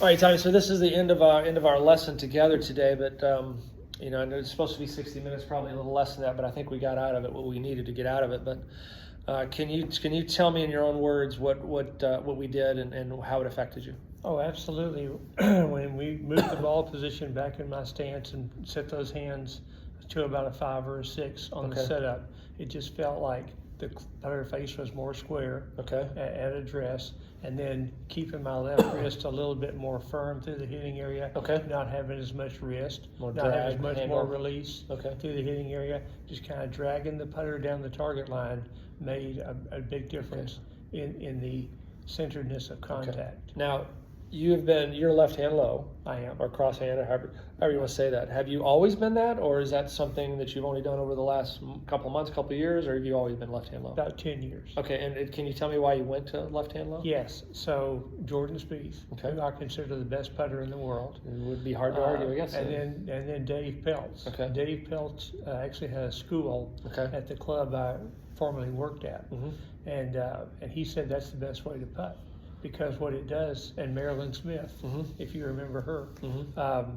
All right, Tommy. So this is the end of our lesson together today. But I know it's supposed to be 60 minutes, probably a little less than that. But I think we got out of it what we needed to get out of it. But can you tell me in your own words what we did and how it affected you? Oh, absolutely. When we moved the ball position back in my stance and set those hands to about a 5 or a 6 on the Okay. setup, it just felt like the putter face was more square Okay. at address, and then keeping my left wrist a little bit more firm through the hitting area. Okay. Not having as much wrist, More not having as drag, much handle. more release Okay. through the hitting area. Just kind of dragging the putter down the target line made a big difference in the centeredness of contact. Now, you're left hand low. I am. Or cross hand, or however you want to say that. Have you always been that, or is that something that you've only done over the last couple of months, couple of years, or have you always been left hand low? About 10 years. Okay, and can you tell me why you went to left hand low? Yes. So Jordan Spieth, Okay. who I consider the best putter in the world. It would be hard to argue against and it. then Dave Peltz. Okay. Dave Peltz actually had a school Okay. at the club I formerly worked at, Mhm. and he said that's the best way to putt, because what it does, and Marilyn Smith, Mhm. if you remember her, Mhm.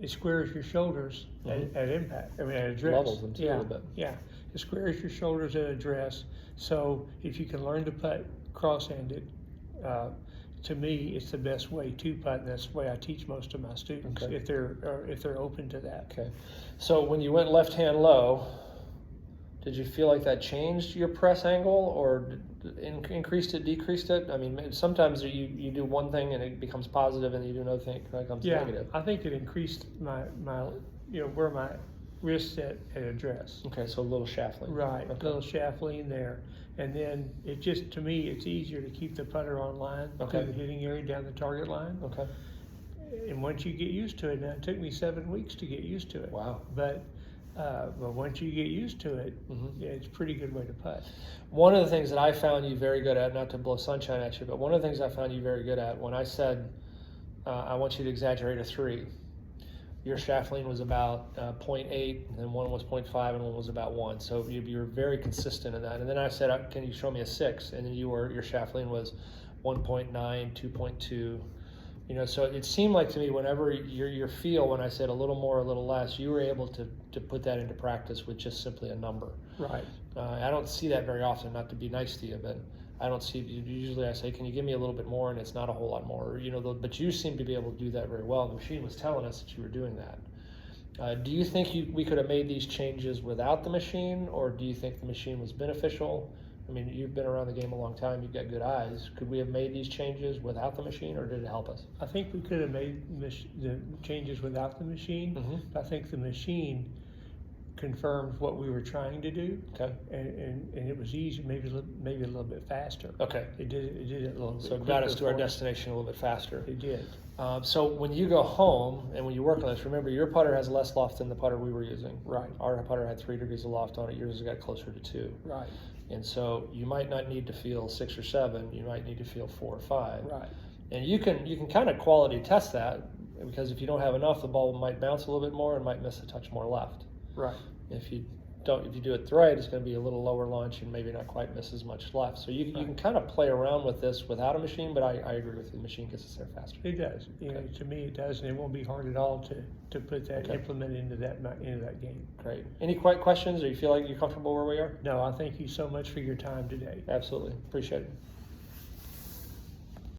it squares your shoulders at impact. I mean, at address. Levels them too a yeah, little bit. Yeah, it squares your shoulders at address. So if you can learn to putt cross-handed, to me, it's the best way to putt, and that's the way I teach most of my students, Okay. if they're open to that. Okay, so when you went left hand low, did you feel like that changed your press angle, or increased it, decreased it? I mean, sometimes you do one thing and it becomes positive, and you do another thing and it becomes Yeah, negative. I think it increased my where my wrist at address. Okay, so a little shaft lean. Right, Okay. a little shaft lean there. And then it just, to me, it's easier to keep the putter on line Okay. through the hitting area down the target line. Okay. And once you get used to it, now it took me 7 weeks to get used to it. Wow. But once you get used to it, Mhm. yeah, it's a pretty good way to putt. One of the things that I found you very good at, not to blow sunshine at you, but one of the things I found you very good at, when I said I want you to exaggerate a 3, your shaft lean was about 0.8, and then one was 0.5, and one was about 1. So you were very consistent in that. And then I said, can you show me a 6? And then your shaft lean was 1.9, 2.2. So it seemed like to me, whenever your feel, when I said a little more, a little less, you were able to put that into practice with just simply a number. Right. I don't see that very often, not to be nice to you, but I don't see, usually I say, can you give me a little bit more? And it's not a whole lot more, but you seem to be able to do that very well. The machine was telling us that you were doing that. Do you think we could have made these changes without the machine, or do you think the machine was beneficial? I mean, you've been around the game a long time, you've got good eyes. Could we have made these changes without the machine, or did it help us? I think we could have made the changes without the machine. Mhm. I think the machine confirmed what we were trying to do. Okay. And it was easy, maybe a little bit faster. Okay. It did it a little bit. So it got us quicker to our for destination a little bit faster. It did. So when you go home and when you work on this, remember your putter has less loft than the putter we were using. Right. Our putter had 3 degrees of loft on it. Yours has got closer to 2. Right. And so you might not need to feel 6 or 7. You might need to feel 4 or 5. Right. And you can kind of quality test that, because if you don't have enough, the ball might bounce a little bit more and might miss a touch more left. Right. If you do it right, it's going to be a little lower launch and maybe not quite miss as much left. So you can kind of play around with this without a machine, but I agree with you. The machine gets us there faster. It does. To me, it does, and it won't be hard at all to put that Okay. implement into that game. Great. Any questions, or you feel like you're comfortable where we are? No, I thank you so much for your time today. Absolutely. Appreciate it.